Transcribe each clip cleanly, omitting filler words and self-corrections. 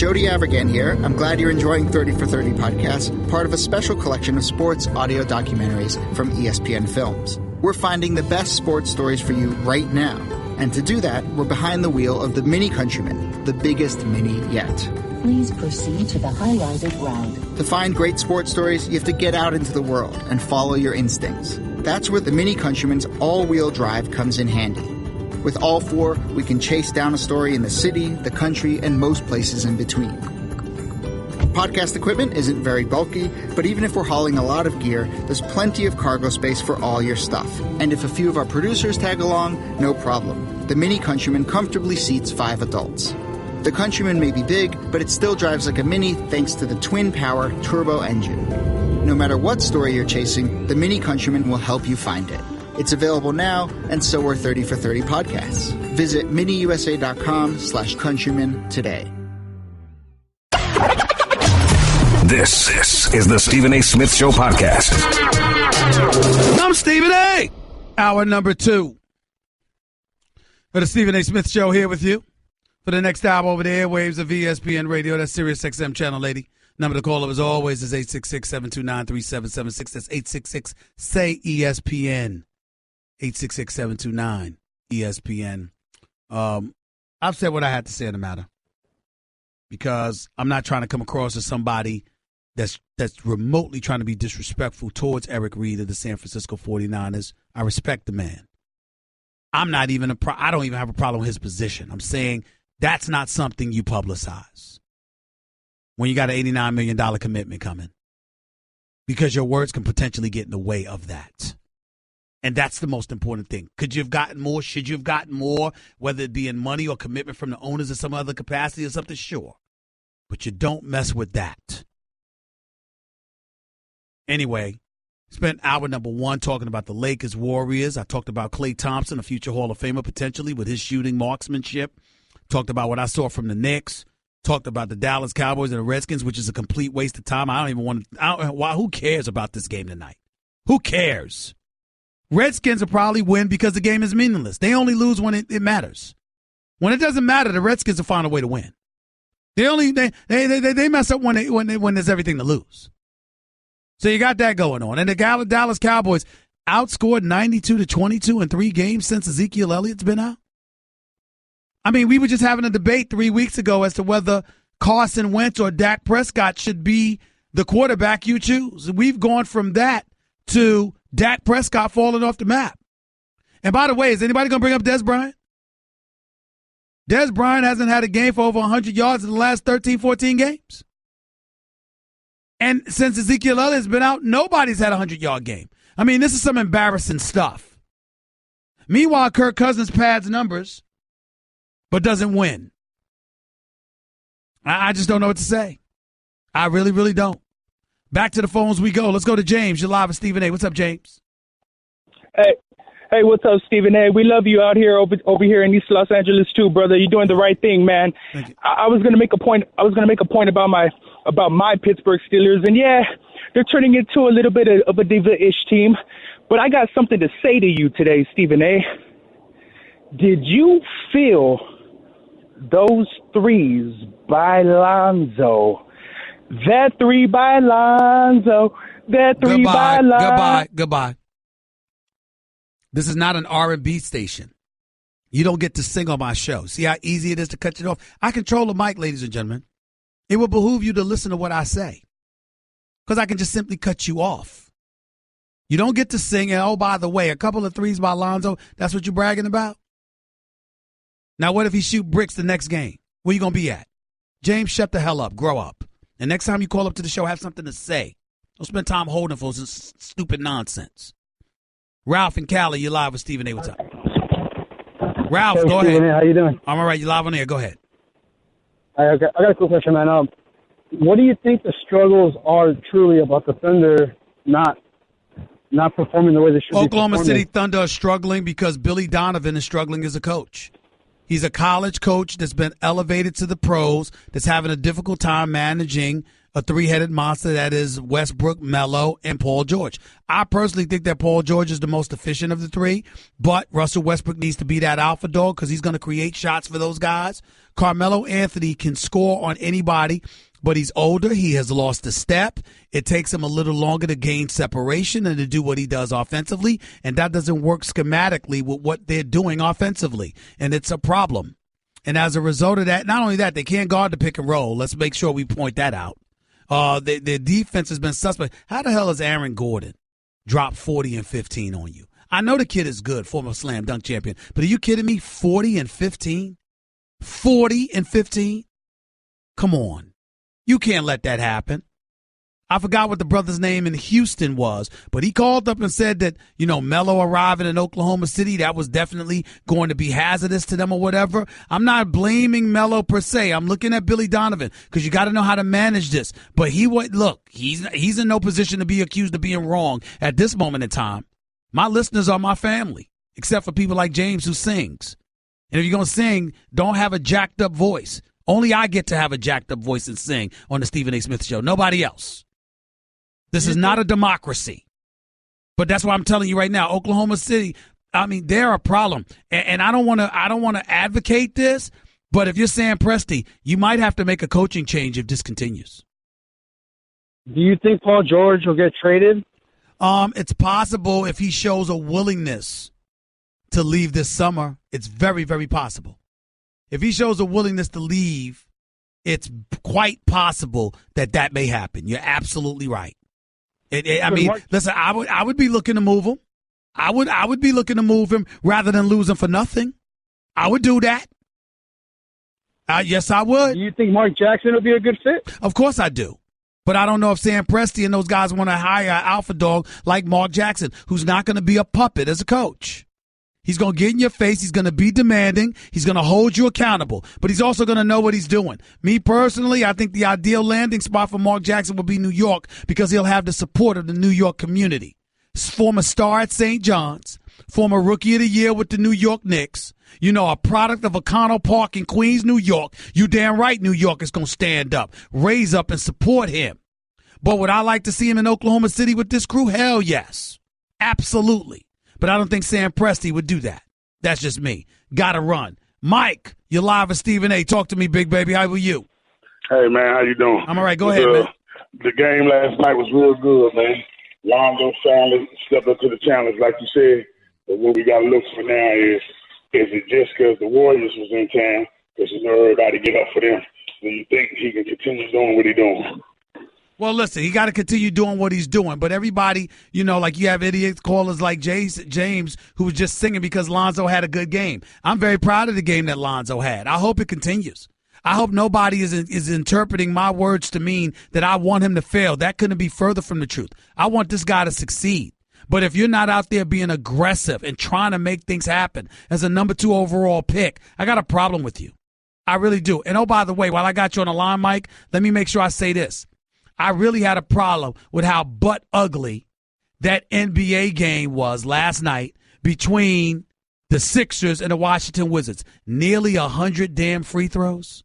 Jody Avirgan here. I'm glad you're enjoying 30 for 30 podcast, part of a special collection of sports audio documentaries from ESPN Films. We're finding the best sports stories for you right now. And to do that, we're behind the wheel of the Mini Countryman, the biggest mini yet. Please proceed to the highlighted route. To find great sports stories, you have to get out into the world and follow your instincts. That's where the Mini Countryman's all-wheel drive comes in handy. With all four, we can chase down a story in the city, the country, and most places in between. Podcast equipment isn't very bulky, but even if we're hauling a lot of gear, there's plenty of cargo space for all your stuff. And if a few of our producers tag along, no problem. The Mini Countryman comfortably seats 5 adults. The Countryman may be big, but it still drives like a Mini thanks to the twin-power turbo engine. No matter what story you're chasing, the Mini Countryman will help you find it. It's available now, and so are 30 for 30 podcasts. Visit miniusa.com/countryman today. This is the Stephen A. Smith Show podcast. I'm Stephen A. Hour number 2 for the Stephen A. Smith Show here with you for the next hour over the airwaves of ESPN Radio. That's Sirius XM channel, lady. Number to call up, as always, is 866-729-3776. That's 866-SAY-ESPN. 866-729-ESPN. I've said what I had to say in the matter because I'm not trying to come across as somebody that's remotely trying to be disrespectful towards Eric Reid of the San Francisco 49ers. I respect the man. I'm not even I don't even have a problem with his position. I'm saying that's not something you publicize when you got an $89 million commitment coming, because your words can potentially get in the way of that. And that's the most important thing. Could you have gotten more? Should you have gotten more? Whether it be in money or commitment from the owners in some other capacity or something, sure. But you don't mess with that. Anyway, spent hour number 1 talking about the Lakers Warriors. I talked about Klay Thompson, a future Hall of Famer potentially with his shooting marksmanship. Talked about what I saw from the Knicks. Talked about the Dallas Cowboys and the Redskins, which is a complete waste of time. Who cares about this game tonight? Who cares? Redskins will probably win because the game is meaningless. They only lose when it matters. When it doesn't matter, the Redskins will find a way to win. They mess up when there's everything to lose. So you got that going on. And the Dallas Cowboys outscored 92-22 in 3 games since Ezekiel Elliott's been out. I mean, we were just having a debate 3 weeks ago as to whether Carson Wentz or Dak Prescott should be the quarterback you choose. We've gone from that to Dak Prescott falling off the map. And by the way, is anybody going to bring up Dez Bryant? Dez Bryant hasn't had a game for over 100 yards in the last 13, 14 games. And since Ezekiel Elliott's been out, nobody's had a 100-yard game. I mean, this is some embarrassing stuff. Meanwhile, Kirk Cousins pads numbers, but doesn't win. I just don't know what to say. I really, really don't. Back to the phones we go. Let's go to James. You're live with Stephen A. What's up, James? Hey, what's up, Stephen A? We love you out here over here in East Los Angeles too, brother. You're doing the right thing, man. Thank you. I was gonna make a point. About my Pittsburgh Steelers, and yeah, they're turning into a little bit of a diva-ish team. But I got something to say to you today, Stephen A. Did you feel those threes by Lonzo? That 3 by Lonzo. That 3 by Lonzo. Goodbye. This is not an R&B station. You don't get to sing on my show. See how easy it is to cut it off? I control the mic, ladies and gentlemen. It will behoove you to listen to what I say, because I can just simply cut you off. You don't get to sing, and oh, by the way, a couple of threes by Lonzo, that's what you're bragging about? Now, what if he shoot bricks the next game? Where you going to be at? James, shut the hell up. Grow up. And next time you call up to the show, have something to say. Don't spend time holding for some stupid nonsense. Ralph and Cali, you're live with Stephen A. What's up? Ralph, hey, go Stephen, ahead. How you doing? I'm all right. You're live on air. Go ahead. I got a quick question, man. What do you think the struggles are truly about the Thunder not performing the way they should be Oklahoma performing? City Thunder are struggling because Billy Donovan is struggling as a coach. He's a college coach that's been elevated to the pros, that's having a difficult time managing a three-headed monster that is Westbrook, Melo, and Paul George. I personally think that Paul George is the most efficient of the three, but Russell Westbrook needs to be that alpha dog because he's going to create shots for those guys. Carmelo Anthony can score on anybody, but he's older. He has lost a step. It takes him a little longer to gain separation and to do what he does offensively, and that doesn't work schematically with what they're doing offensively, and it's a problem. And as a result of that, not only that, they can't guard the pick and roll. Let's make sure we point that out. Their defense has been suspect. How the hell has Aaron Gordon dropped 40 and 15 on you? I know the kid is good, former slam dunk champion, but are you kidding me? 40 and 15? 40 and 15? Come on. You can't let that happen. I forgot what the brother's name in Houston was, but he called up and said that, Melo arriving in Oklahoma City, that was definitely going to be hazardous to them or whatever. I'm not blaming Melo per se. I'm looking at Billy Donovan because you got to know how to manage this. But he's in no position to be accused of being wrong at this moment in time. My listeners are my family, except for people like James who sings. And if you're going to sing, don't have a jacked up voice. Only I get to have a jacked up voice and sing on the Stephen A. Smith Show. Nobody else. This is not a democracy. But that's why I'm telling you right now, Oklahoma City, they're a problem. And I don't want to advocate this, but if you're Sam Presti, you might have to make a coaching change if this continues. Do you think Paul George will get traded? It's possible if he shows a willingness to leave this summer. It's very, very possible. If he shows a willingness to leave, it's quite possible that may happen. You're absolutely right. Listen, I would be looking to move him. I would be looking to move him rather than lose him for nothing. I would do that. Yes, I would. Do you think Mark Jackson will be a good fit? Of course I do. But I don't know if Sam Presti and those guys want to hire an alpha dog like Mark Jackson, who's not going to be a puppet as a coach. He's going to get in your face. He's going to be demanding. He's going to hold you accountable. But he's also going to know what he's doing. Me personally, I think the ideal landing spot for Mark Jackson will be New York because he'll have the support of the New York community. Former star at St. John's, former Rookie of the Year with the New York Knicks, a product of O'Connell Park in Queens, New York. You damn right New York is going to stand up, raise up, and support him. But would I like to see him in Oklahoma City with this crew? Hell yes. Absolutely. But I don't think Sam Presti would do that. That's just me. Gotta run. Mike, you're live with Stephen A. Talk to me, big baby. How are you? Hey, man. How you doing? I'm all right. Go ahead, man. The game last night was real good, man. Lonzo finally stepped up to the challenge, like you said. But what we got to look for now is it just because the Warriors was in town, because everybody get up for them, do you think he can continue doing what he's doing? Well, listen, he got to continue doing what he's doing. But everybody, like you have idiot callers like James, who was just singing because Lonzo had a good game. I'm very proud of the game that Lonzo had. I hope it continues. I hope nobody is interpreting my words to mean that I want him to fail. That couldn't be further from the truth. I want this guy to succeed. But if you're not out there being aggressive and trying to make things happen as a number 2 overall pick, I got a problem with you. I really do. And, oh, by the way, while I got you on the line, Mike, let me make sure I say this. I really had a problem with how butt ugly that NBA game was last night between the Sixers and the Washington Wizards. Nearly 100 damn free throws.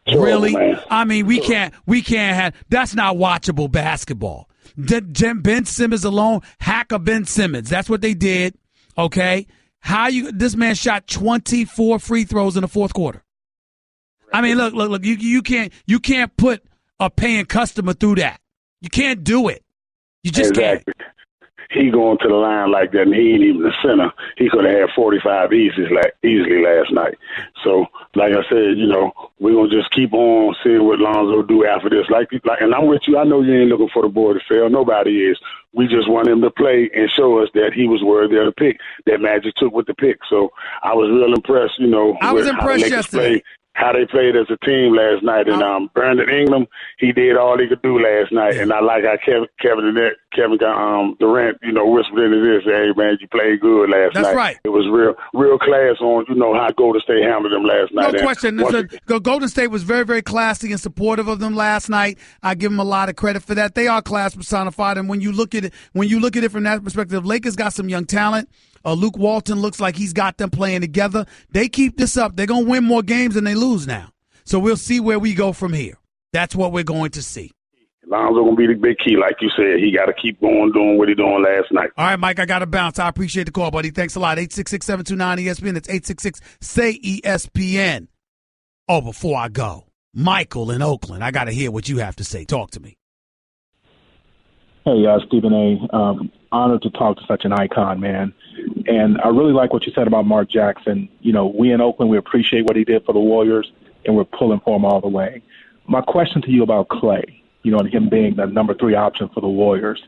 Really? We can't have, that's not watchable basketball. Ben Simmons alone, hack a Ben Simmons. That's what they did. Okay. This man shot 24 free throws in the fourth quarter. Look, you can't put a paying customer through that. You can't do it. You just can't. He going to the line like that, and he ain't even the center. He could have had 45 easily last night. So, like I said, we're going to just keep on seeing what Lonzo do after this. And I'm with you. I know you ain't looking for the boy to fail. Nobody is. We just want him to play and show us that he was worthy of the pick that Magic took with the pick. So I was real impressed, I was impressed yesterday. How they played as a team last night. And Brandon Ingram, he did all he could do last night. And I like how Kevin Durant, whispered into this, hey, man, you played good last night. That's right. It was real class on, how Golden State handled them last night. No question. Golden State was very, very classy and supportive of them last night. I give them a lot of credit for that. They are class personified. And when you look at it from that perspective, Lakers got some young talent. Luke Walton looks like he's got them playing together. They keep this up, they're going to win more games than they lose now. So we'll see where we go from here. That's what we're going to see. Lonzo going to be the big key. Like you said, he got to keep going, doing what he doing last night. All right, Mike, I got to bounce. I appreciate the call, buddy. Thanks a lot. 866-729-ESPN. That's 866-SAY-ESPN. Oh, before I go, Michael in Oakland, I got to hear what you have to say. Talk to me. Hey, Stephen A. Honored to talk to such an icon, man. And I really like what you said about Mark Jackson. You know, we in Oakland, we appreciate what he did for the Warriors, and we're pulling for him all the way. My question to you about Klay, you know, and him being the number 3 option for the Warriors,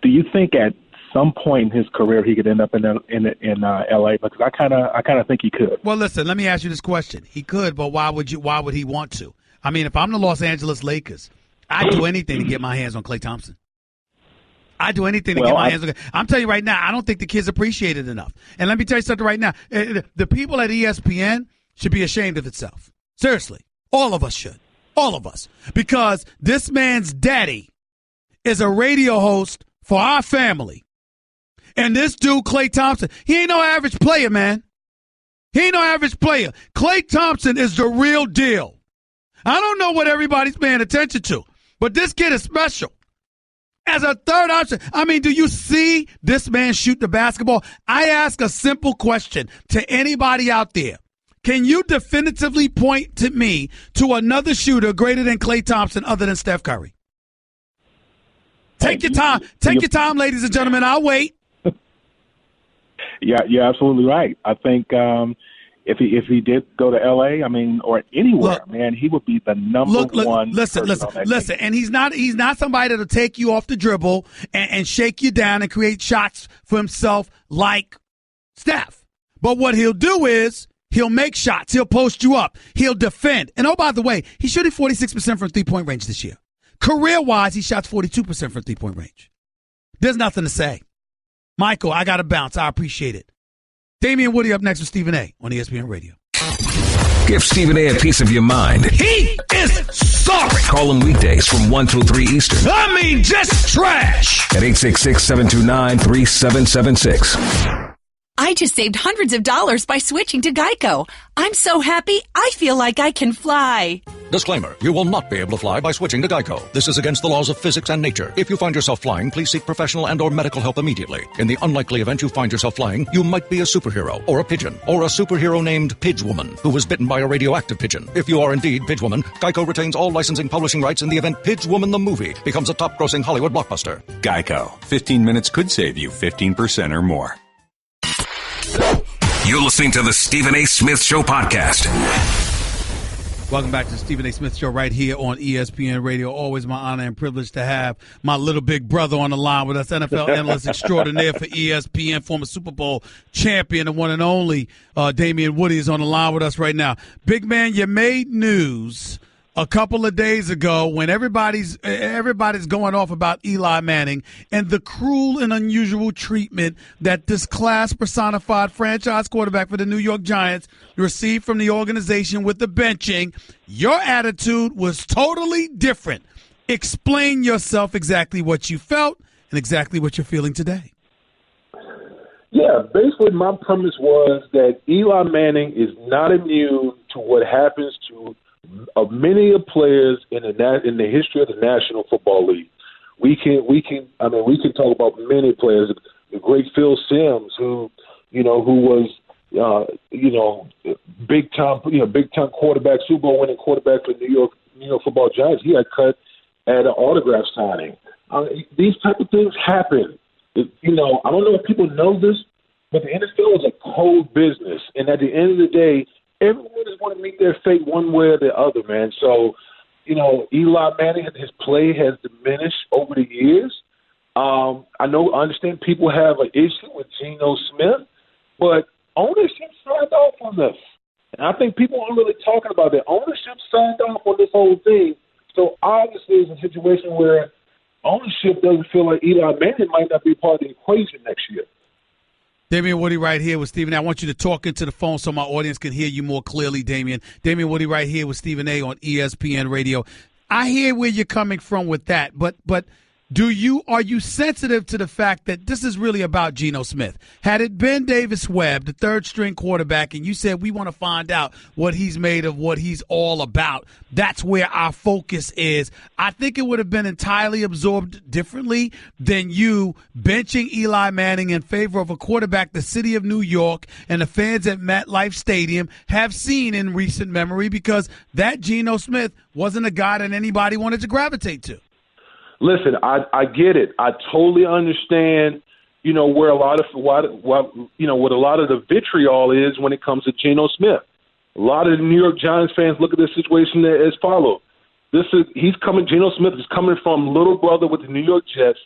do you think at some point in his career he could end up in L.A.? Because I kind of think he could. Well, listen, let me ask you this question. He could, but why would he want to? I mean, if I'm the Los Angeles Lakers, I'd do anything to get my hands on Klay Thompson. I'd do anything to get my hands on. I'm telling you right now, I don't think the kids appreciate it enough. And let me tell you something right now. The people at ESPN should be ashamed of itself. Seriously. All of us should. All of us. Because this man's daddy is a radio host for our family. And this dude, Klay Thompson, he ain't no average player, man. He ain't no average player. Klay Thompson is the real deal. I don't know what everybody's paying attention to, but this kid is special. As a third option, I mean, do you see this man shoot the basketball? I ask a simple question to anybody out there. Can you definitively point to me to another shooter greater than Klay Thompson other than Steph Curry? Take your time. Take your time, ladies and gentlemen. I'll wait. Yeah, you're absolutely right. I think if he did go to L.A., I mean, or anywhere, man, he would be the number one. Listen. And he's not somebody that'll take you off the dribble and shake you down and create shots for himself like Steph. But what he'll do is he'll make shots. He'll post you up. He'll defend. And, oh, by the way, he's shooting 46% from three-point range this year. Career-wise, he shot 42% from three-point range. There's nothing to say. Michael, I got to bounce. I appreciate it. Damian Woody up next with Stephen A. on ESPN Radio. Give Stephen A. a piece of your mind. He is sorry. Call him weekdays from 1 till 3 Eastern. I mean, just trash. At 866-729-3776. I just saved hundreds of dollars by switching to Geico. I'm so happy, I feel like I can fly. Disclaimer, you will not be able to fly by switching to Geico. This is against the laws of physics and nature. If you find yourself flying, please seek professional and or medical help immediately. In the unlikely event you find yourself flying, you might be a superhero, or a pigeon, or a superhero named Pidgewoman, who was bitten by a radioactive pigeon. If you are indeed Pidgewoman, Geico retains all licensing publishing rights in the event Pidgewoman the movie becomes a top-grossing Hollywood blockbuster. Geico. 15 minutes could save you 15% or more. You're listening to the Stephen A. Smith Show podcast. Welcome back to the Stephen A. Smith Show right here on ESPN Radio. Always my honor and privilege to have my little big brother on the line with us, NFL analyst extraordinaire for ESPN, former Super Bowl champion, the one and only Damian Woody is on the line with us right now. Big man, you made news a couple of days ago when everybody's going off about Eli Manning and the cruel and unusual treatment that this class personified franchise quarterback for the New York Giants received from the organization with the benching. Your attitude was totally different. Explain yourself, exactly what you felt and exactly what you're feeling today. Yeah, basically my premise was that Eli Manning is not immune to what happens to many of players in the history of the National Football League. We can talk about many players. The great Phil Simms, who was big time quarterback, Super Bowl winning quarterback for the New York Football Giants. He got cut at an autograph signing. These type of things happen. I don't know if people know this, but the NFL is a cold business, and at the end of the day, everyone is going to meet their fate one way or the other, man. So, Eli Manning, his play has diminished over the years. I understand people have an issue with Geno Smith, but ownership signed off on this. And I think people aren't really talking about that. Ownership signed off on this whole thing. So obviously it's a situation where ownership doesn't feel like Eli Manning might not be part of the equation next year. Damian Woody right here with Stephen A. I want you to talk into the phone so my audience can hear you more clearly, Damian. Damian Woody right here with Stephen A. on ESPN Radio. I hear where you're coming from with that, but Are you sensitive to the fact that this is really about Geno Smith? Had it been Davis Webb, the third-string quarterback, and you said we want to find out what he's made of, what he's all about, that's where our focus is. I think it would have been entirely absorbed differently than you benching Eli Manning in favor of a quarterback the city of New York and the fans at MetLife Stadium have seen in recent memory, because that Geno Smith wasn't a guy that anybody wanted to gravitate to. Listen, I get it. I totally understand, where a lot of what a lot of the vitriol is when it comes to Geno Smith. A lot of the New York Giants fans look at this situation as follows. Geno Smith is coming from little brother with the New York Jets,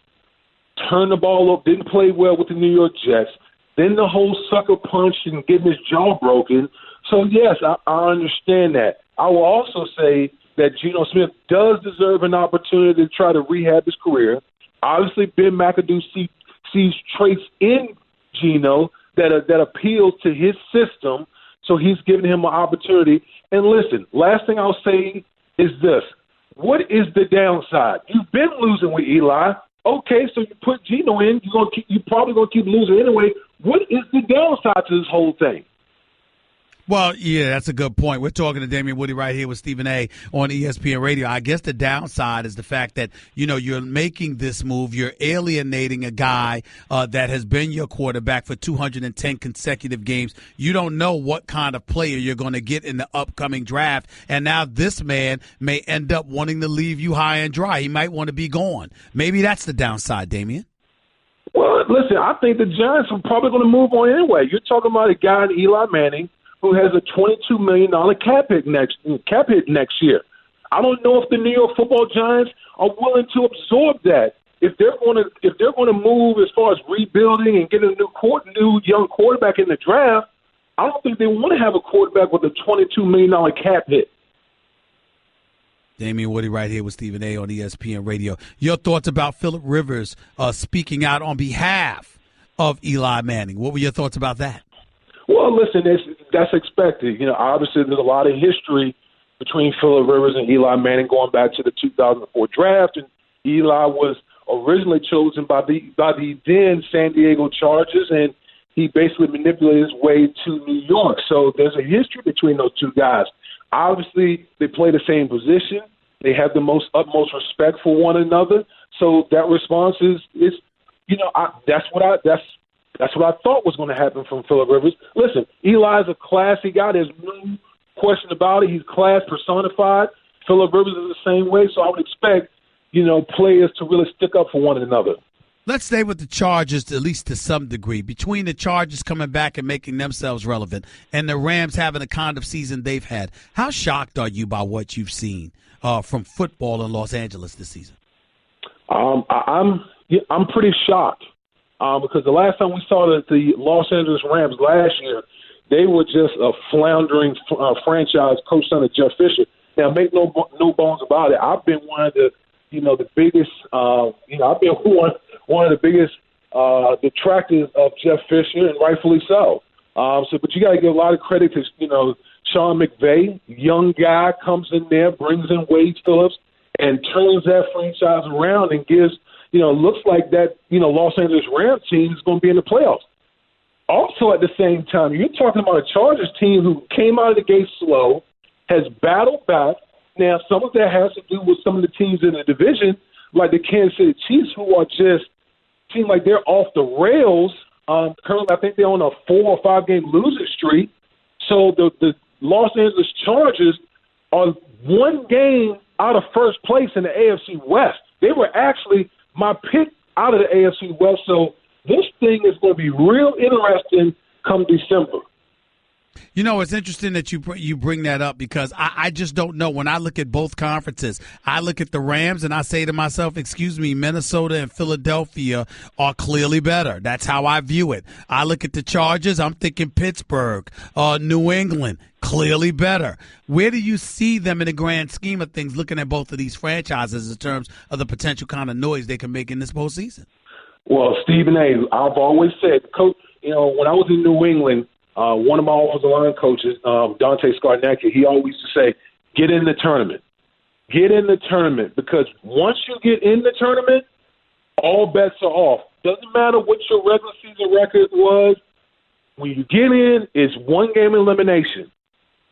turned the ball up, didn't play well with the New York Jets, then the whole sucker punch and getting his jaw broken. So, yes, I understand that. I will also say that Geno Smith does deserve an opportunity to try to rehab his career. Obviously, Ben McAdoo sees traits in Geno that appeals to his system, so he's giving him an opportunity. And listen, last thing I'll say is this. What is the downside? You've been losing with Eli. Okay, so you put Geno in, you're probably going to keep losing anyway. What is the downside to this whole thing? Well, yeah, that's a good point. We're talking to Damian Woody right here with Stephen A. on ESPN Radio. I guess the downside is the fact that, you're making this move. You're alienating a guy that has been your quarterback for 210 consecutive games. You don't know what kind of player you're going to get in the upcoming draft. And now this man may end up wanting to leave you high and dry. He might want to be gone. Maybe that's the downside, Damian. Well, listen, I think the Giants are probably going to move on anyway. You're talking about a guy in Eli Manning who has a $22 million cap hit next year. I don't know if the New York Football Giants are willing to absorb that. If they're going to move as far as rebuilding and getting a new young quarterback in the draft, I don't think they want to have a quarterback with a $22 million cap hit. Damian Woody right here with Stephen A. on ESPN Radio. Your thoughts about Phillip Rivers speaking out on behalf of Eli Manning. What were your thoughts about that? Well, listen, that's expected. Obviously there's a lot of history between Phillip Rivers and Eli Manning going back to the 2004 draft, and Eli was originally chosen by the then San Diego Chargers, and he basically manipulated his way to New York. So there's a history between those two guys. Obviously, they play the same position. They have the utmost respect for one another. So that response is that's what I thought was going to happen from Phillip Rivers. Listen, Eli's a classy guy. There's no question about it. He's class personified. Phillip Rivers is the same way. So I would expect, players to really stick up for one another. Let's stay with the Chargers, at least to some degree. Between the Chargers coming back and making themselves relevant and the Rams having the kind of season they've had, how shocked are you by what you've seen from football in Los Angeles this season? I'm pretty shocked. Because the last time we saw the Los Angeles Rams last year, they were just a floundering franchise coached under Jeff Fisher. Now, make no bones about it. I've been one of the biggest, I've been one of the biggest detractors of Jeff Fisher, and rightfully so. But you got to give a lot of credit to, Sean McVay, young guy, comes in there, brings in Wade Phillips, and turns that franchise around and gives. Looks like that, Los Angeles Rams team is going to be in the playoffs. Also, at the same time, you're talking about a Chargers team who came out of the gate slow, has battled back. Now, some of that has to do with some of the teams in the division, like the Kansas City Chiefs, who are just seem like they're off the rails. Currently, I think they're on a 4 or 5 game losing streak. So the Los Angeles Chargers are one game out of first place in the AFC West. They were actually my pick out of the AFC West, so this thing is going to be real interesting come December. It's interesting that you bring that up, because I just don't know. When I look at both conferences, I look at the Rams and I say to myself, excuse me, Minnesota and Philadelphia are clearly better. That's how I view it. I look at the Chargers, I'm thinking Pittsburgh, New England, clearly better. Where do you see them in the grand scheme of things, looking at both of these franchises in terms of the potential kind of noise they can make in this postseason? Well, Stephen A., I've always said, Coach, when I was in New England, one of my offensive line coaches, Dante Scarnecchia, he always used to say, get in the tournament. Get in the tournament, because once you get in the tournament, all bets are off. Doesn't matter what your regular season record was. When you get in, it's one game elimination,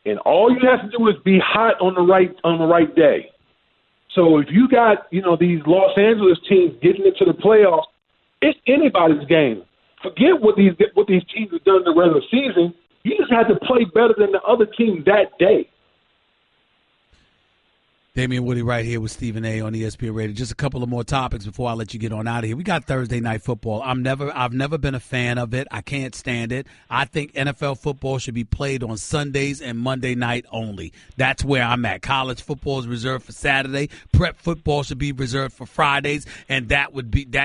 and all you have to do is be hot on the right day. So if you got these Los Angeles teams getting into the playoffs, it's anybody's game. Forget what these teams have done in the regular season. You just have to play better than the other team that day. Damian Woody right here with Stephen A. on ESPN Radio. Just a couple of more topics before I let you get on out of here. We got Thursday Night Football. I've never been a fan of it. I can't stand it. I think NFL football should be played on Sundays and Monday night only. That's where I'm at. College football is reserved for Saturday. Prep football should be reserved for Fridays, and that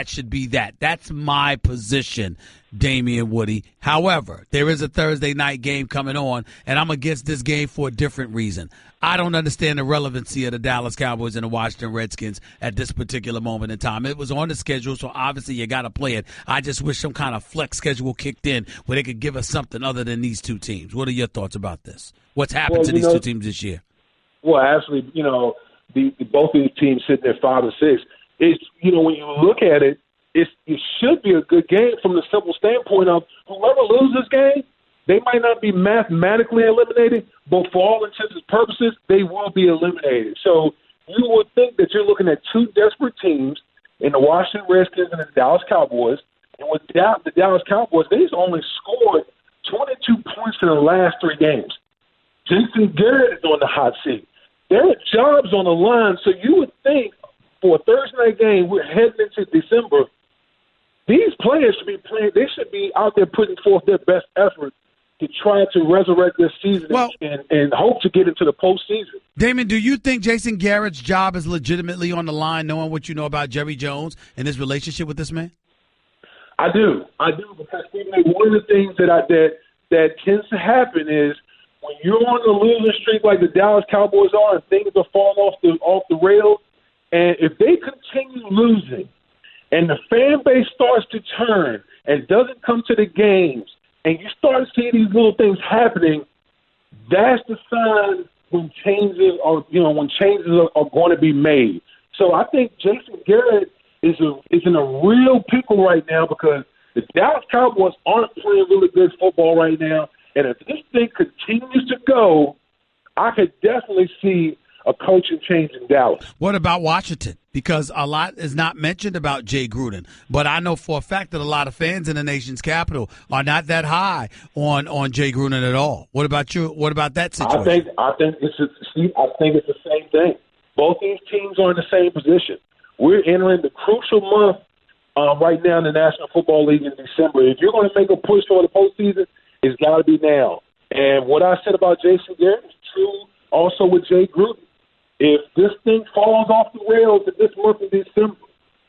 should be that. That's my position, Damian Woody. However, there is a Thursday night game coming on, and I'm against this game for a different reason. I don't understand the relevancy of the Dallas Cowboys and the Washington Redskins at this particular moment in time. It was on the schedule, so obviously you got to play it. I just wish some kind of flex schedule kicked in where they could give us something other than these two teams. What are your thoughts about this? What's happened to these two teams this year? Well, actually, both of these teams sitting at 5 and 6. It's when you look at it, it should be a good game from the simple standpoint of whoever loses this game, they might not be mathematically eliminated, but for all intents and purposes, they will be eliminated. So you would think that you're looking at two desperate teams in the Washington Redskins and the Dallas Cowboys. And with the Dallas Cowboys, they've only scored 22 points in the last 3 games. Jason Garrett is on the hot seat. There are jobs on the line, so you would think for a Thursday night game, we're heading into December, these players should be playing. They should be out there putting forth their best effort to try to resurrect this season and hope to get into the postseason. Damon, do you think Jason Garrett's job is legitimately on the line, knowing what you know about Jerry Jones and his relationship with this man? I do, because one of the things that tends to happen is when you're on the losing streak like the Dallas Cowboys are, and things are falling off the rails, and if they continue losing, and the fan base starts to turn and doesn't come to the games, and you start seeing these little things happening, that's the sign when changes are going to be made. So I think Jason Garrett is in a real pickle right now because the Dallas Cowboys aren't playing really good football right now. And if this thing continues to go, I could definitely see a coaching change in Dallas. What about Washington? Because a lot is not mentioned about Jay Gruden, but I know for a fact that a lot of fans in the nation's capital are not that high on Jay Gruden at all. What about you? What about that situation? I think it's the same thing. Both these teams are in the same position. We're entering the crucial month right now in the National Football League in December. If you're going to make a push for the postseason, it's got to be now. And what I said about Jason Garrett is true also with Jay Gruden. If this thing falls off the rails in this month of December,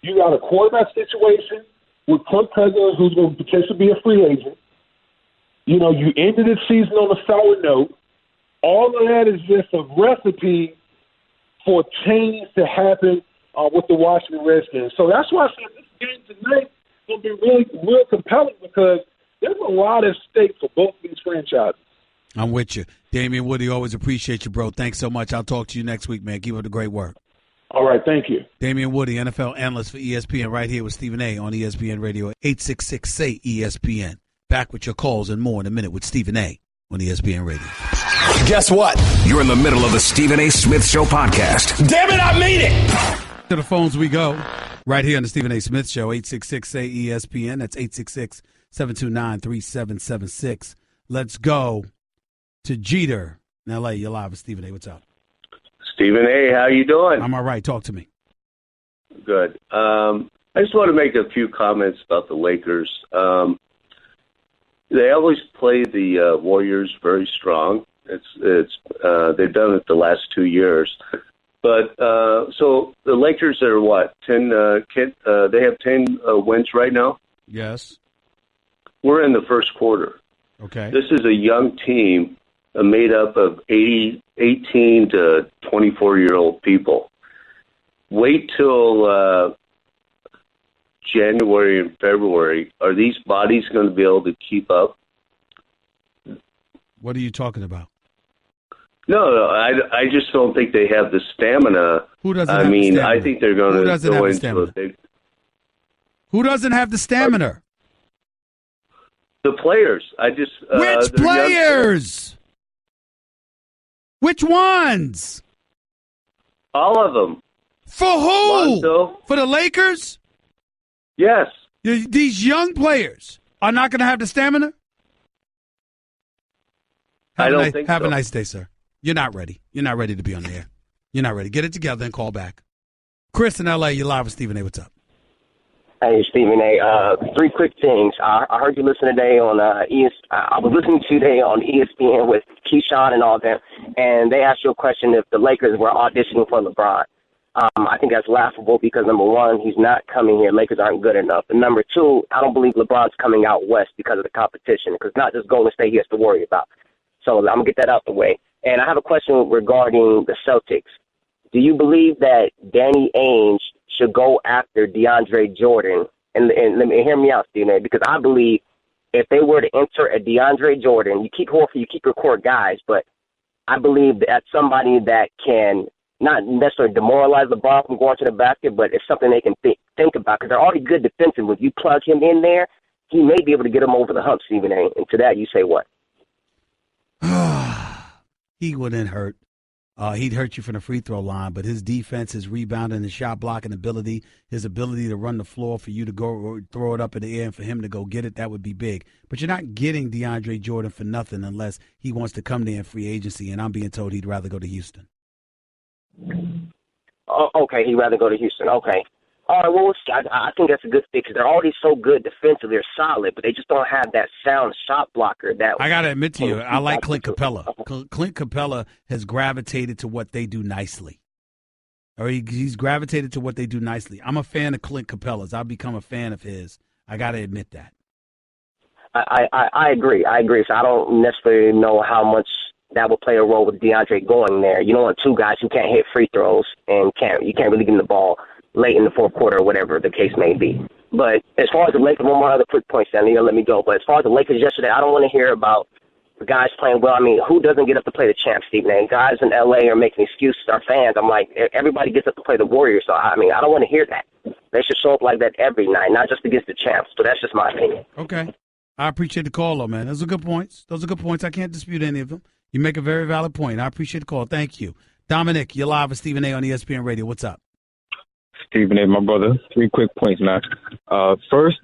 you got a quarterback situation with Kirk Cousins, who's going to potentially be a free agent. You ended the season on a sour note. All of that is just a recipe for change to happen with the Washington Redskins. So that's why I said this game tonight is going to be really, real compelling because there's a lot at stake for both of these franchises. I'm with you. Damian Woody, always appreciate you, bro. Thanks so much. I'll talk to you next week, man. Keep up the great work. All right, thank you. Damian Woody, NFL analyst for ESPN, right here with Stephen A. on ESPN Radio, 866-SAY-ESPN. Back with your calls and more in a minute with Stephen A. on ESPN Radio. Guess what? You're in the middle of the Stephen A. Smith Show podcast. Damn it, I mean it! To the phones we go. Right here on the Stephen A. Smith Show, 866-SAY-ESPN. That's 866-729-3776. Let's go to Jeter in L.A. You're live with Stephen A. What's up? Stephen A., how you doing? I'm all right. Talk to me. Good. I just want to make a few comments about the Lakers. They always play the Warriors very strong. They've done it the last 2 years. But so the Lakers are what? 10? They have 10 wins right now. Yes. We're in the first quarter. Okay. This is a young team made up of 18 to 24-year-old people. Wait till January and February. Are these bodies going to be able to keep up? What are you talking about? No, I just don't think they have the stamina. Who doesn't have the stamina? I think they're going to go into a big... Who doesn't have the stamina? The players. Which players? Which ones? All of them. For who? Lonzo. For the Lakers? Yes. These young players are not going to have the stamina? I don't think so. Have a nice day, sir. You're not ready. You're not ready to be on the air. You're not ready. Get it together and call back. Chris in L.A., you're live with Stephen A. What's up? Hey, Stephen A. 3 quick things. I heard you listen today on I was listening today on ESPN with Keyshawn and all them, and they asked you a question if the Lakers were auditioning for LeBron. I think that's laughable because, number one, he's not coming here. Lakers aren't good enough. And number two, I don't believe LeBron's coming out west because of the competition, because not just Golden State he has to worry about. So I'm going to get that out the way. And I have a question regarding the Celtics. Do you believe that Danny Ainge should go after DeAndre Jordan? And let me hear me out, Stephen, because I believe if they were to enter a DeAndre Jordan, you keep Horford, you keep your core guys, but I believe that's somebody that can not necessarily demoralize LeBron from going to the basket, but it's something they can think about because they're already good defensively. If you plug him in there, he may be able to get him over the hump, Stephen A. And to that, you say what? He wouldn't hurt. He'd hurt you from the free throw line, but his defense, his rebounding, his shot blocking ability, his ability to run the floor for you to go throw it up in the air and for him to go get it, that would be big. But you're not getting DeAndre Jordan for nothing unless he wants to come there in free agency, and I'm being told he'd rather go to Houston. Oh, okay, he'd rather go to Houston. Okay. All right, well, I think that's a good thing because they're already so good defensively. They're solid, but they just don't have that sound shot blocker. I got to admit to you, I like Clint Capella. Clint Capella has gravitated to what they do nicely. Or he's gravitated to what they do nicely. I'm a fan of Clint Capella's. I've become a fan of his. I got to admit that. I agree. So I don't necessarily know how much that will play a role with DeAndre going there. You don't want two guys who can't hit free throws and you can't really get him the ball late in the fourth quarter or whatever the case may be. But as far as the Lakers, one more other quick point, Stanley, you'll let me go. But as far as the Lakers yesterday, I don't want to hear about the guys playing well. I mean, who doesn't get up to play the champs, Stephen A? Guys in L.A. are making excuses. Our fans, I'm like, everybody gets up to play the Warriors. So, I mean, I don't want to hear that. They should show up like that every night, not just against the champs. So that's just my opinion. Okay. I appreciate the call, though, man. Those are good points. I can't dispute any of them. You make a very valid point. I appreciate the call. Thank you. Dominic, you're live with Stephen A. on ESPN Radio. What's up? Stephen A., my brother. 3 quick points, man. First,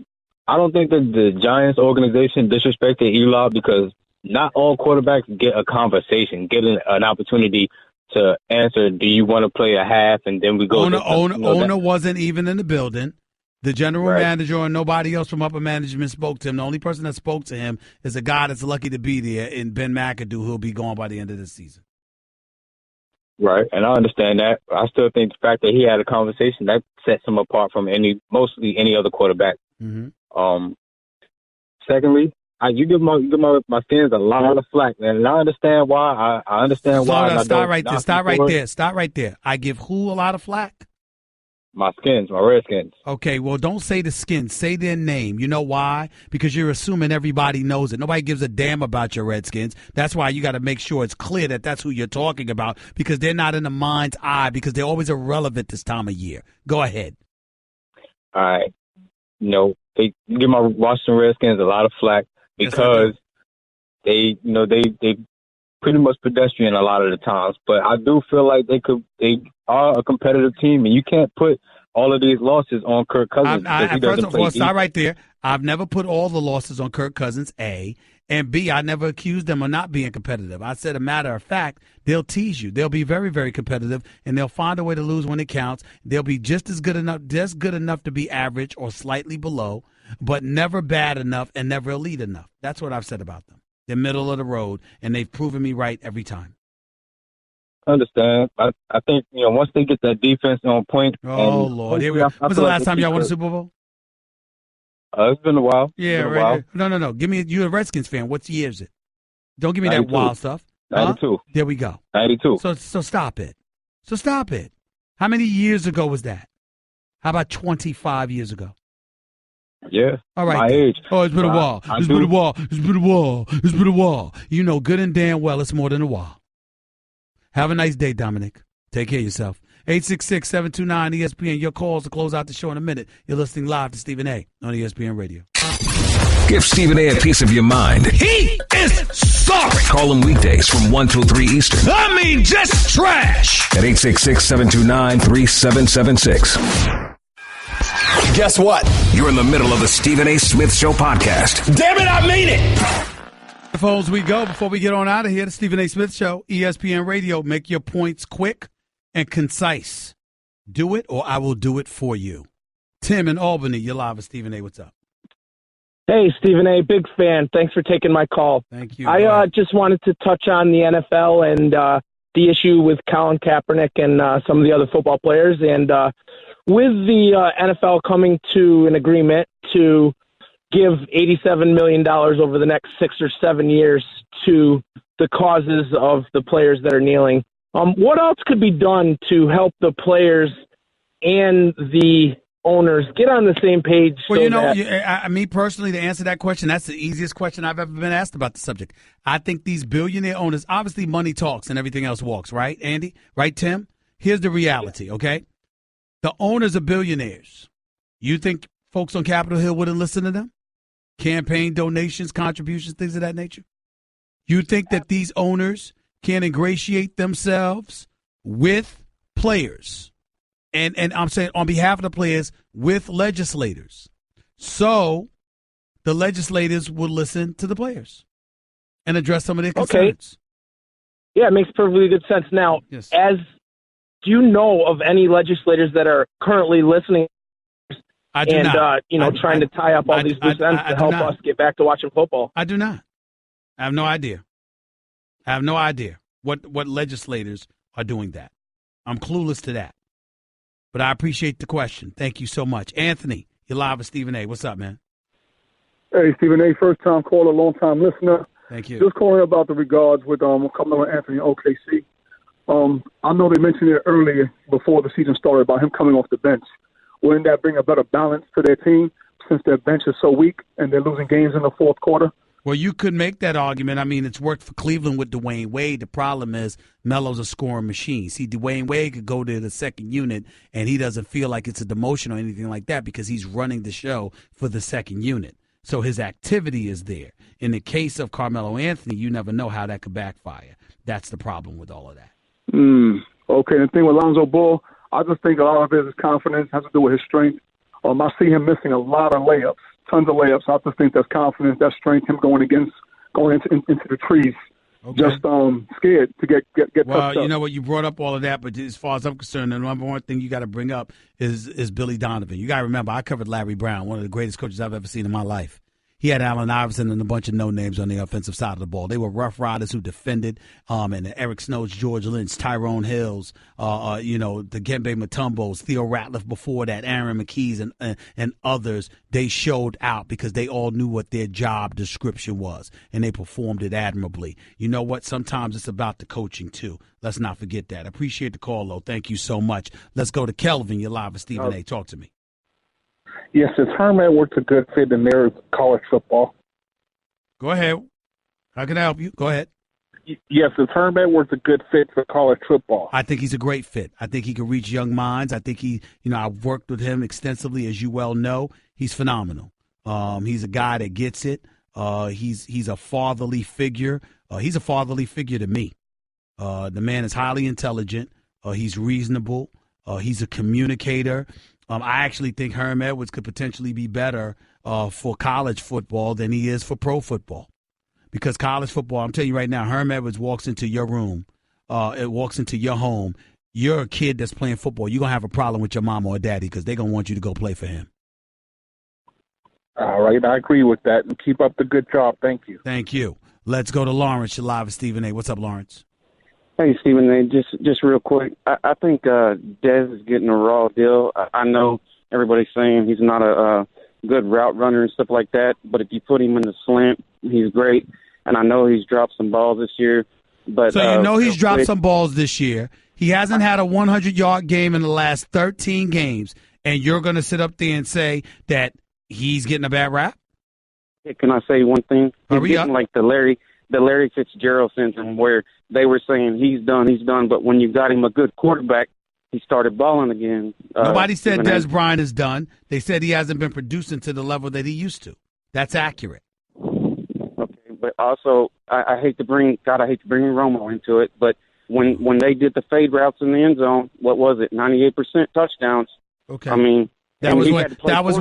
I don't think that the Giants organization disrespected Eli because not all quarterbacks get a conversation, get an opportunity to answer, do you want to play a half, and then we go. Owner wasn't even in the building. The general manager or nobody else from upper management spoke to him. The only person that spoke to him is a guy that's lucky to be there in Ben McAdoo, who'll be gone by the end of the season. Right, and I understand that. I still think the fact that he had a conversation, that sets him apart from mostly any other quarterback. Mm-hmm. Secondly, you give my Skins a lot of flack, man, and I understand why. I understand why. Stop right there. I give who a lot of flack? My Skins, my Redskins. Okay, well, don't say the Skins. Say their name. You know why? Because you're assuming everybody knows it. Nobody gives a damn about your Redskins. That's why you got to make sure it's clear that that's who you're talking about because they're not in the mind's eye because they're always irrelevant this time of year. Go ahead. All right. They give my Washington Redskins a lot of flack because they pretty much pedestrian a lot of the times, but I do feel like they are a competitive team, and you can't put all of these losses on Kirk Cousins. First of all, start right there. I've never put all the losses on Kirk Cousins, A, and B, I never accused them of not being competitive. I said, a matter of fact, they'll tease you. They'll be very, very competitive, and they'll find a way to lose when it counts. They'll be just good enough to be average or slightly below, but never bad enough and never elite enough. That's what I've said about them. They're middle of the road, and they've proven me right every time. I understand. I think, once they get that defense on point. Oh, Lord. When's the last time y'all won a Super Bowl? It's been a while. Yeah, right. No. Give me, you're a Redskins fan. What year is it? Don't give me 92. That wild stuff. 92. There we go. 92. So stop it. How many years ago was that? How about 25 years ago? Yeah. All right. My age. Oh, it's been a while. It's been a while. You know good and damn well it's more than a while. Have a nice day, Dominic. Take care of yourself. 866-729-ESPN. Your calls to close out the show in a minute. You're listening live to Stephen A. on ESPN Radio. Give Stephen A. piece of your mind. He is sorry. Call him weekdays from 1 till 3 Eastern. I mean, just trash. At 866-729-3776. Guess what? You're in the middle of the Stephen A. Smith Show podcast. Damn it, I mean it. The phones we go before we get on out of here. The Stephen A. Smith Show, ESPN Radio. Make your points quick and concise. Do it or I will do it for you. Tim in Albany, you're live with Stephen A. What's up? Hey, Stephen A., big fan. Thanks for taking my call. Thank you. I just wanted to touch on the NFL and the issue with Colin Kaepernick and some of the other football players. And with the NFL coming to an agreement to give $87 million over the next 6 or 7 years to the causes of the players that are kneeling, what else could be done to help the players and the owners get on the same page? Well, so me personally, to answer that question, that's the easiest question I've ever been asked about the subject. I think these billionaire owners, obviously money talks and everything else walks, right, Andy? Right, Tim? Here's the reality, okay? The owners are billionaires. You think folks on Capitol Hill wouldn't listen to them? Campaign donations, contributions, things of that nature? You think that these owners can ingratiate themselves with players? And I'm saying on behalf of the players with legislators. So the legislators will listen to the players and address some of their concerns. Okay. Yeah, it makes perfectly good sense. Now, yes. Do you know of any legislators that are currently listening I do not. Trying to tie up all these loose ends to help us get back to watching football? I do not. I have no idea. I have no idea what legislators are doing that. I'm clueless to that. But I appreciate the question. Thank you so much. Anthony, you're live with Stephen A. What's up, man? Hey, Stephen A., first-time caller, long-time listener. Thank you. Just calling about the regards with Carmelo Anthony, OKC. I know they mentioned it earlier before the season started about him coming off the bench. Wouldn't that bring a better balance to their team since their bench is so weak and they're losing games in the fourth quarter? Well, you could make that argument. I mean, it's worked for Cleveland with Dwayne Wade. The problem is Melo's a scoring machine. See, Dwayne Wade could go to the second unit, and he doesn't feel like it's a demotion or anything like that because he's running the show for the second unit. So his activity is there. In the case of Carmelo Anthony, you never know how that could backfire. That's the problem with all of that. Okay, the thing with Lonzo Ball, I just think a lot of it is confidence, has to do with his strength. I see him missing a lot of layups. Tons of layups. I just think that's confidence, that's strength, him going into the trees. Okay. Just scared to get Well, touched up. You know what? You brought up all of that, but as far as I'm concerned, the number one thing you got to bring up is Billy Donovan. You got to remember, I covered Larry Brown, one of the greatest coaches I've ever seen in my life. He had Allen Iverson and a bunch of no-names on the offensive side of the ball. They were Rough Riders who defended, and Eric Snows, George Lynch, Tyrone Hills, the Dikembe Mutombos, Theo Ratliff before that, Aaron McKees and others. They showed out because they all knew what their job description was, and they performed it admirably. You know what? Sometimes it's about the coaching, too. Let's not forget that. Appreciate the call, though. Thank you so much. Let's go to Kelvin. You're live with Stephen A. Talk to me. Yes, is Herm Edwards a good fit in their college football? Go ahead. How can I help you? Go ahead. Yes, is Herm Edwards a good fit for college football? I think he's a great fit. I think he can reach young minds. I think I've worked with him extensively, as you well know. He's phenomenal. He's a guy that gets it. He's a fatherly figure. He's a fatherly figure to me. The man is highly intelligent. He's reasonable. He's a communicator. I actually think Herm Edwards could potentially be better for college football than he is for pro football. Because college football, I'm telling you right now, Herm Edwards walks into your room, it walks into your home. You're a kid that's playing football. You're going to have a problem with your mama or daddy because they're going to want you to go play for him. All right, I agree with that. And keep up the good job. Thank you. Thank you. Let's go to Lawrence. You're live with Stephen A. What's up, Lawrence? Hey, Stephen A., just real quick. I think Dez is getting a raw deal. I know everybody's saying he's not a good route runner and stuff like that, but if you put him in the slant, he's great. And I know he's dropped some balls this year. But So he's dropped some balls this year. He hasn't had a 100-yard game in the last 13 games, and you're going to sit up there and say that he's getting a bad rap? Can I say one thing? He's Hurry getting up. like the Larry Fitzgerald syndrome where they were saying he's done, but when you got him a good quarterback, he started balling again. Nobody said Des Bryant is done. They said he hasn't been producing to the level that he used to. That's accurate. Okay, but also I hate to bring Romo into it, but when they did the fade routes in the end zone, what was it? 98% touchdowns. Okay. I mean, that was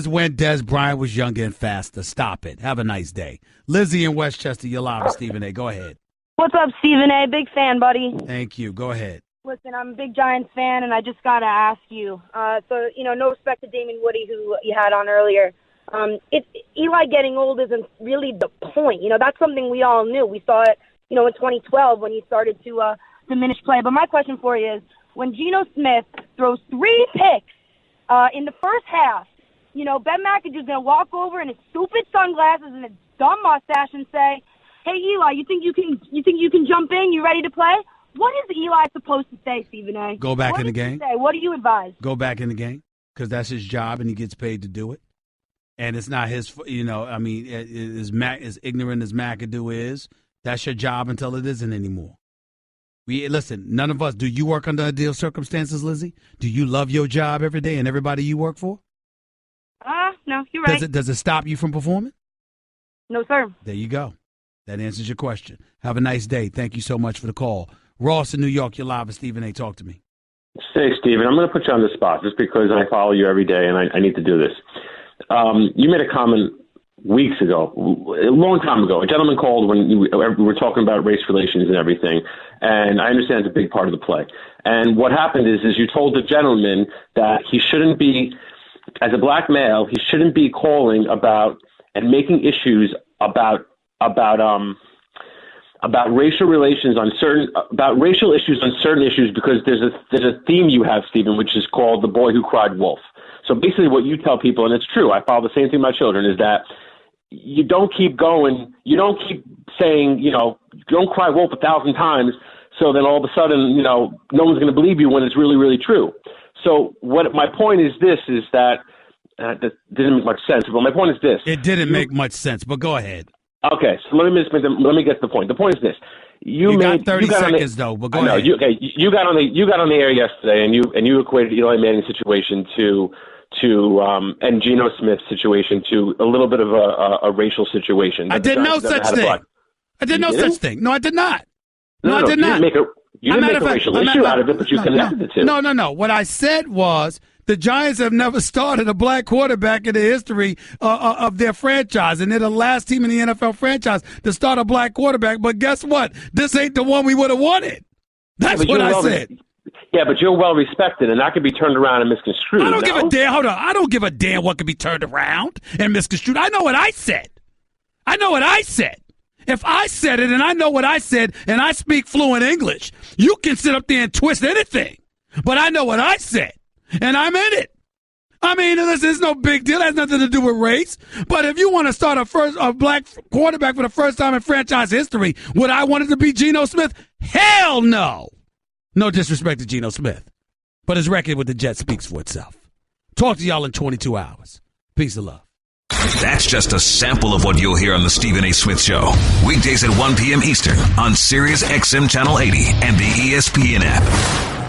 when Des Bryant was younger and faster. Stop it. Have a nice day. Lizzie in Westchester, you're live with Stephen A. Go ahead. What's up, Stephen A? Big fan, buddy. Thank you. Go ahead. Listen, I'm a big Giants fan, and I just got to ask you. No respect to Damon Woody, who you had on earlier. Eli getting old isn't really the point. That's something we all knew. We saw it, in 2012 when he started to diminish play. But my question for you is, when Geno Smith throws 3 picks in the first half, Ben McAdoo's going to walk over in his stupid sunglasses and his dumb mustache and say, "Hey, Eli, you think you can jump in? You ready to play?" What is Eli supposed to say, Stephen A? Go back in the game. What do you advise? Go back in the game because that's his job and he gets paid to do it. And it's not his, as ignorant as McAdoo is, that's your job until it isn't anymore. Listen, none of us, do you work under ideal circumstances, Lizzie? Do you love your job every day and everybody you work for? No, you're right. Does it stop you from performing? No, sir. There you go. That answers your question. Have a nice day. Thank you so much for the call. Ross in New York, you're live with Stephen A. Talk to me. Hey, Stephen, I'm going to put you on the spot just because I follow you every day and I need to do this. You made a comment weeks ago, a long time ago. A gentleman called when we were talking about race relations and everything, and I understand it's a big part of the play. And what happened is you told the gentleman that he shouldn't be, as a black male, he shouldn't be calling about and making issues about racial relations about racial issues on certain issues because there's a theme you have, Stephen, which is called the boy who cried wolf. So basically what you tell people, and it's true, I follow the same thing with my children, is that you don't keep going, you don't keep saying, don't cry wolf 1,000 times, so then all of a sudden, no one's going to believe you when it's really, really true. So what my point is this, is that didn't make much sense, but my point is this. It didn't make much sense, but go ahead. Okay, so let me get to the point. The point is this: you got 30 seconds though, but go ahead. You got on the air yesterday, and you equated Eli Manning's situation to and Geno Smith's situation to a little bit of a racial situation. I did no such thing. I did no such thing. No, I did not. No, I did not. You didn't make a racial issue out of it, but you connected the two. No. What I said was the Giants have never started a black quarterback in the history of their franchise, and they're the last team in the NFL franchise to start a black quarterback. But guess what? This ain't the one we would have wanted. That's what I said. Yeah, but you're well respected, and that could be turned around and misconstrued. I don't give a damn. Hold on. I don't give a damn what could be turned around and misconstrued. I know what I said. If I said it and I know what I said and I speak fluent English, you can sit up there and twist anything. But I know what I said, and I'm in it. I mean, listen, it's no big deal. It has nothing to do with race. But if you want to start a black quarterback for the first time in franchise history, would I want it to be Geno Smith? Hell no. No disrespect to Geno Smith. But his record with the Jets speaks for itself. Talk to y'all in 22 hours. Peace and love. That's just a sample of what you'll hear on the Stephen A. Smith Show. Weekdays at 1 p.m. Eastern on Sirius XM Channel 80 and the ESPN app.